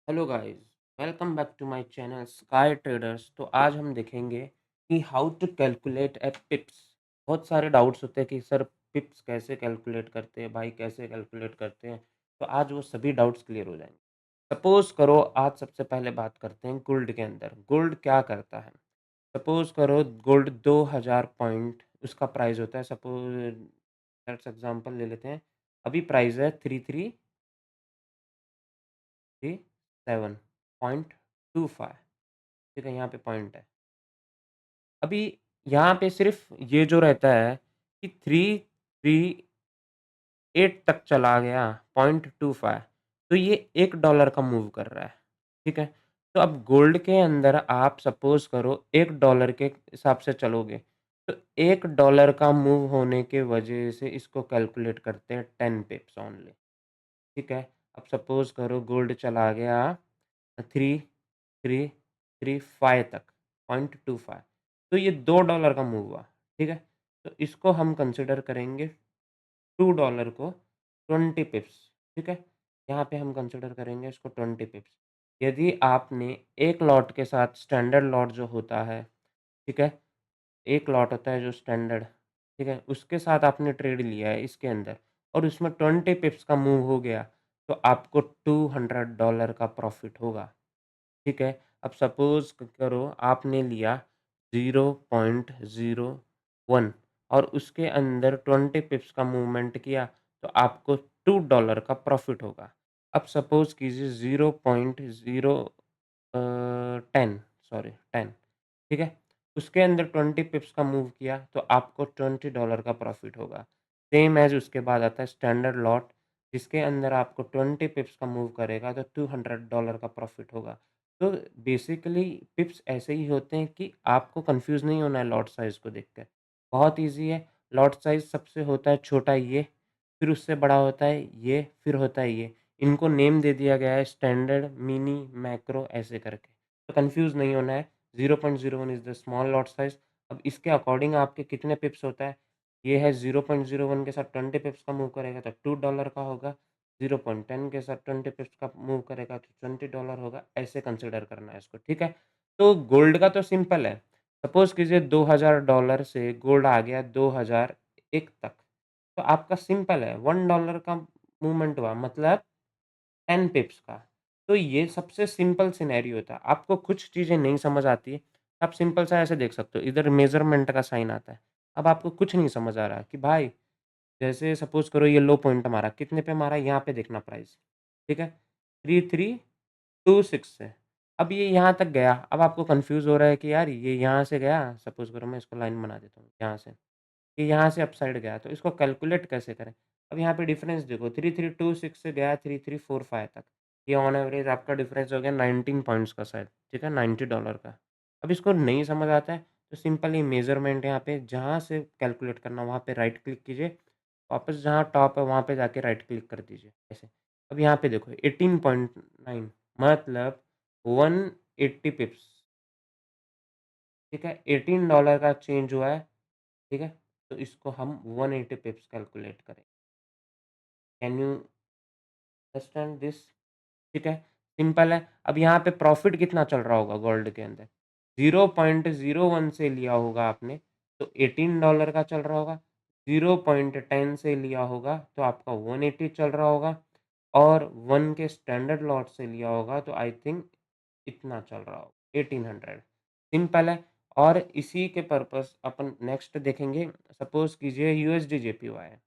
Hello guys, welcome back to my channel sky traders. तो आज हम देखेंगे कि how to calculate a pips. बहुत सारे डाउट्स होते हैं कि सर पिप्स कैसे कैलकुलेट करते हैं, भाई कैसे कैलकुलेट करते हैं। तो आज वो सभी डाउट्स क्लियर हो जाएंगे। सपोज करो, आज सबसे पहले बात करते हैं गोल्ड के अंदर। गोल्ड क्या करता है? सपोज करो गोल्ड 2000 पॉइंट उसका प्राइस होता है। सपोज लेट्स एग्जांपल ले लेते हैं। अभी प्राइस है 3337.25। ठीक है, यहाँ पे पॉइंट है। अभी यहाँ पे सिर्फ ये जो रहता है कि 338 तक चला गया 0.25, तो ये $1 का मूव कर रहा है। ठीक है, तो अब गोल्ड के अंदर आप सपोज करो $1 के हिसाब से चलोगे, तो $1 का मूव होने के वजह से इसको कैलकुलेट करते हैं 10 पिप्स ओनली। ठीक है, अब सपोज करो गोल्ड चला गया 3335 तक, 0.25, तो ये $2 का मूव हुआ। ठीक है, तो इसको हम कंसिडर करेंगे $2 को 20 पिप्स। ठीक है, यहाँ पे हम कंसिडर करेंगे इसको 20 पिप्स। यदि आपने एक लॉट के साथ स्टैंडर्ड लॉट जो होता है, ठीक है, एक लॉट होता है जो स्टैंडर्ड, ठीक है, उसके साथ आपने ट्रेड लिया है इसके अंदर और उसमें 20 पिप्स का मूव हो गया, तो आपको $200 का प्रॉफिट होगा। ठीक है, अब सपोज़ करो आपने लिया 0.01 और उसके अंदर 20 पिप्स का मूवमेंट किया, तो आपको $2 का प्रॉफ़िट होगा। अब सपोज़ कीजिए 0.0 10, सॉरी 10, ठीक है? उसके अंदर 20 पिप्स का मूव किया, तो आपको $20 का प्रॉफ़िट होगा। सेम एज़ उसके बाद आता है स्टैंडर्ड लॉट, जिसके अंदर आपको 20 पिप्स का मूव करेगा, तो $200 का प्रॉफ़िट होगा। तो बेसिकली पिप्स ऐसे ही होते हैं कि आपको कंफ्यूज नहीं होना है लॉट साइज़ को देखकर। बहुत ईज़ी है। लॉट साइज़ सबसे होता है छोटा ये, फिर उससे बड़ा होता है ये, फिर होता है ये। इनको नेम दे दिया गया है स्टैंडर्ड, मिनी, मैक्रो ऐसे करके। तो कंफ्यूज नहीं होना है। 0.01 is the small lot size. अब इसके अकॉर्डिंग आपके कितने पिप्स होता है? ये है 0.01 के साथ 20 पिप्स का मूव करेगा तो $2 का होगा। 0.10 के साथ 20 पिप्स का मूव करेगा तो $20 होगा, ऐसे कंसीडर करना है इसको, ठीक है? तो गोल्ड का तो सिंपल है। सपोज़ कीजिए $2000 से गोल्ड आ गया 2001 तक, तो आपका सिंपल है $1 का मूवमेंट हुआ मतलब 10 पिप्स का। तो ये सबसे सिंपल सिनेरियो था। आपको कुछ चीज़ें नहीं समझ आती है, आप सिंपल सा ऐसे देख सकते हो, इधर मेज़रमेंट का साइन आता है। अब आपको कुछ नहीं समझ आ रहा कि भाई जैसे सपोज़ करो ये लो पॉइंट मारा, कितने पे मारा यहाँ पे देखना प्राइस, ठीक है? 3326 से। अब ये यहाँ तक गया, अब आपको कन्फ्यूज़ हो रहा है कि यार ये यहाँ से गया, सपोज़ करो मैं इसको लाइन बना देता हूँ यहाँ से, ये यहाँ से अपसाइड गया, तो इसको कैलकुलेट कैसे करें? अब यहाँ पे डिफ़रेंस देखो 3326 से गया 3345 तक, ये ऑन एवरेज आपका डिफ़रेंस हो गया 19 पॉइंट्स का शायद, ठीक है? $90 का। अब इसको नहीं समझ आता है, तो सिंपली मेज़रमेंट यहाँ पे जहाँ से कैलकुलेट करना वहाँ पे राइट क्लिक कीजिए, वापस जहाँ टॉप है वहाँ पे जाके राइट क्लिक कर दीजिए, ऐसे। अब यहाँ पे देखो 18.9 मतलब 180 पिप्स, ठीक है? $18 का चेंज हुआ है, ठीक है? तो इसको हम 180 पिप्स कैलकुलेट करें। Can you understand this? ठीक है, सिंपल है। अब यहाँ पे प्रॉफ़िट कितना चल रहा होगा गोल्ड के अंदर? 0.01 से लिया होगा आपने, तो $18 का चल रहा होगा। 0.10 से लिया होगा, तो आपका 180 चल रहा होगा और 1 के स्टैंडर्ड लॉट से लिया होगा, तो आई थिंक इतना चल रहा होगा, 1800। सिंपल है। और इसी के पर्पस अपन नेक्स्ट देखेंगे। सपोज़ कीजिए यूएसडी जेपीवाई है,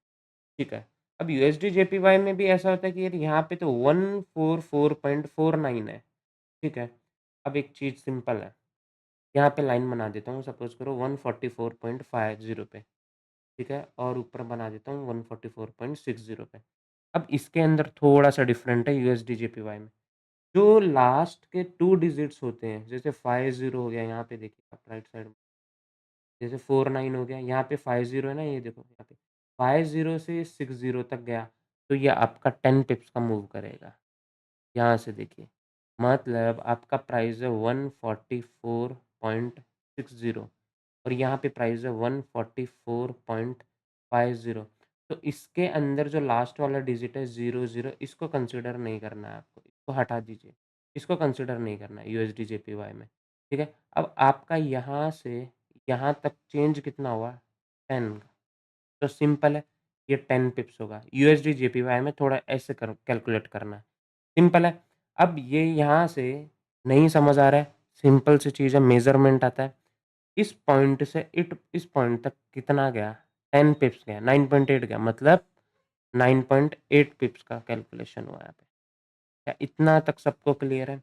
ठीक है। अब यूएसडी जेपीवाई में भी ऐसा होता है कि यार यहाँ पे तो 144.49 है, ठीक है। अब एक चीज़ सिंपल है, यहाँ पे लाइन बना देता हूँ, सपोज़ करो 144.50 पे, ठीक है, और ऊपर बना देता हूँ 144.60 पे। अब इसके अंदर थोड़ा-सा डिफरेंट है यूएसडी जेपीवाई में। जो लास्ट के 2 डिजिट्स होते हैं, जैसे 50 हो गया, यहाँ पे देखिए आप राइट साइड में, जैसे 49 हो गया, यहाँ पे 50 है ना, ये देखो यहाँ पे 50 से 60 तक गया, तो ये आपका 10 पिप्स का मूव करेगा। यहाँ से देखिए, मतलब आपका प्राइस है 144.60 और यहाँ पे प्राइस है 144.50। तो इसके अंदर जो लास्ट वाला डिजिट है 00, इसको कंसीडर नहीं करना है आपको, इसको हटा दीजिए। इसको कंसिडर नहीं करना है यूएसडी जेपीवाई में, ठीक है? अब आपका यहाँ से यहाँ तक चेंज कितना हुआ? 10 का, तो सिंपल है, ये 10 पिप्स होगा। यूएसडी जेपीवाई में थोड़ा ऐसे कर कैलकुलेट करना है, सिंपल है। अब ये यहाँ से नहीं समझ आ रहा है, सिंपल सी चीज़ है, मेज़रमेंट आता है। इस पॉइंट से इस पॉइंट तक कितना गया? 10 पिप्स गया, 9.8 गया, मतलब 9.8 पिप्स का कैलकुलेशन हुआ यहाँ पे। क्या इतना तक सबको क्लियर है?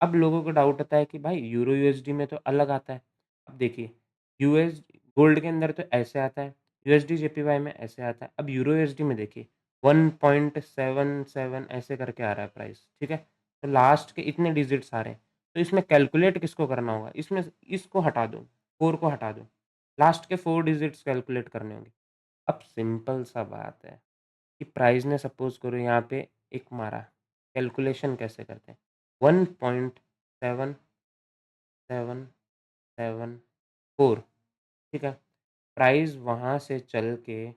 अब लोगों को डाउट होता है कि भाई यूरो यूएसडी में तो अलग आता है। अब देखिए, यूएस गोल्ड के अंदर तो ऐसे आता है, यूएसडी जेपीवाई में ऐसे आता है। अब यूरो यूएसडी में देखिए 1.77 ऐसे करके आ रहा है प्राइस, ठीक है? तो लास्ट के इतने डिजिट्स आ रहे हैं, तो इसमें कैलकुलेट किसको करना होगा? इसमें इसको हटा दो, 4 को हटा दो, लास्ट के 4 डिजिट्स कैलकुलेट करने होंगे। अब सिंपल सा बात है कि प्राइस ने सपोज़ करो यहाँ पे एक मारा, कैलकुलेशन कैसे करते हैं? 1.7774, ठीक है? प्राइस वहाँ से चल के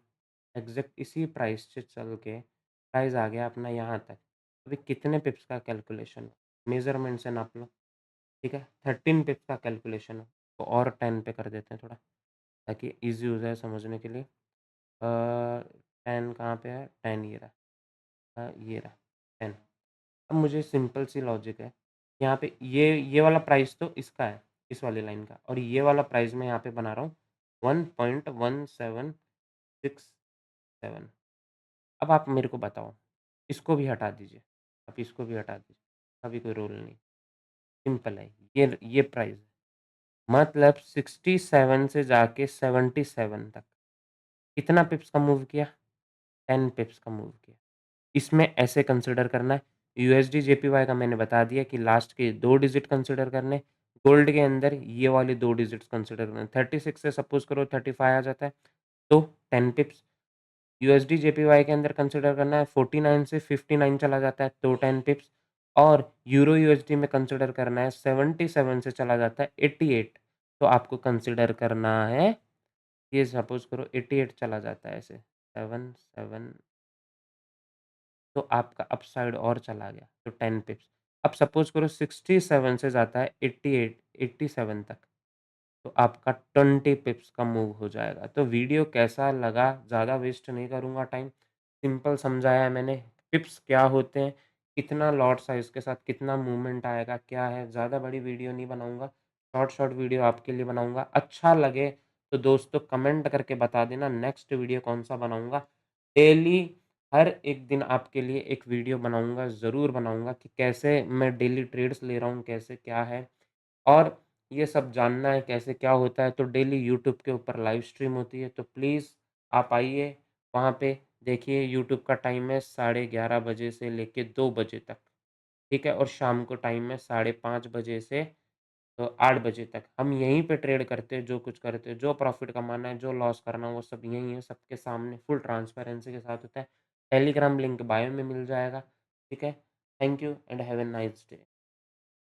एग्ज़ैक्ट इसी प्राइस से चल के प्राइस आ गया अपना यहाँ तक। अभी कितने पिप्स का कैलकुलेशन? मेज़रमेंट से नाप लो, ठीक है? 13 पिप्स का कैलकुलेशन है, तो और 10 पे कर देते हैं थोड़ा, ताकि ईज़ी हो जाए समझने के लिए। 10 कहाँ पे है? 10 ये रहा, ये रहा 10। अब मुझे सिंपल सी लॉजिक है, यहाँ पे ये वाला प्राइस तो इसका है, इस वाली लाइन का, और ये वाला प्राइस मैं यहाँ पे बना रहा हूँ 1.1767। अब आप मेरे को बताओ, इसको भी हटा दीजिए, आप इसको भी हटा दीजिए, अभी कोई रूल नहीं, सिंपल है, ये प्राइस है। मतलब 67 से जाके 77 तक कितना पिप्स का मूव किया? 10 पिप्स का मूव किया। इसमें ऐसे कंसिडर करना है, यूएसडी जेपीवाई का मैंने बता दिया कि लास्ट के 2 डिजिट कंसिडर करने, गोल्ड के अंदर ये वाले 2 डिजिट्स कंसिडर करने, 36 से सपोज़ करो 35 आ जाता है, तो 10 पिप्स। यूएसडी जेपीवाई के अंदर कंसिडर करना है, 49 से 59 चला जाता है, तो 10 पिप्स, और यूरो यूएसडी में कंसिडर करना है, 77 से चला जाता है 88, तो आपको कंसिडर करना है, ये सपोज़ करो 88 चला जाता है ऐसे, 7 तो आपका अपसाइड और चला गया, तो 10 पिप्स। अब सपोज़ करो 67 से जाता है 88 87 तक, तो आपका 20 पिप्स का मूव हो जाएगा। तो वीडियो कैसा लगा? ज़्यादा वेस्ट नहीं करूँगा टाइम, सिंपल समझाया है मैंने, पिप्स क्या होते हैं, कितना लॉट साइज़ के साथ कितना मूवमेंट आएगा, क्या है, ज़्यादा बड़ी वीडियो नहीं बनाऊँगा, शॉर्ट वीडियो आपके लिए बनाऊँगा। अच्छा लगे तो दोस्तों कमेंट करके बता देना नेक्स्ट वीडियो कौन-सा बनाऊँगा। डेली हर एक दिन आपके लिए एक वीडियो बनाऊँगा, ज़रूर बनाऊँगा कि कैसे मैं डेली ट्रेड्स ले रहा हूँ, कैसे क्या है, और ये सब जानना है कैसे क्या होता है, तो डेली यूट्यूब के ऊपर लाइव स्ट्रीम होती है, तो प्लीज़ आप आइए, वहाँ पे देखिए यूट्यूब का टाइम है 11:30 बजे से लेके 2 बजे तक, ठीक है? और शाम को टाइम है 5:30 बजे से 8 बजे तक। हम यहीं पे ट्रेड करते हैं, जो कुछ करते हैं, जो प्रॉफ़िट कमाना है, जो लॉस करना है, वो सब यहीं है, सबके सामने फुल ट्रांसपेरेंसी के साथ होता है। टेलीग्राम लिंक बायो में मिल जाएगा, ठीक है? Thank you and have a nice day.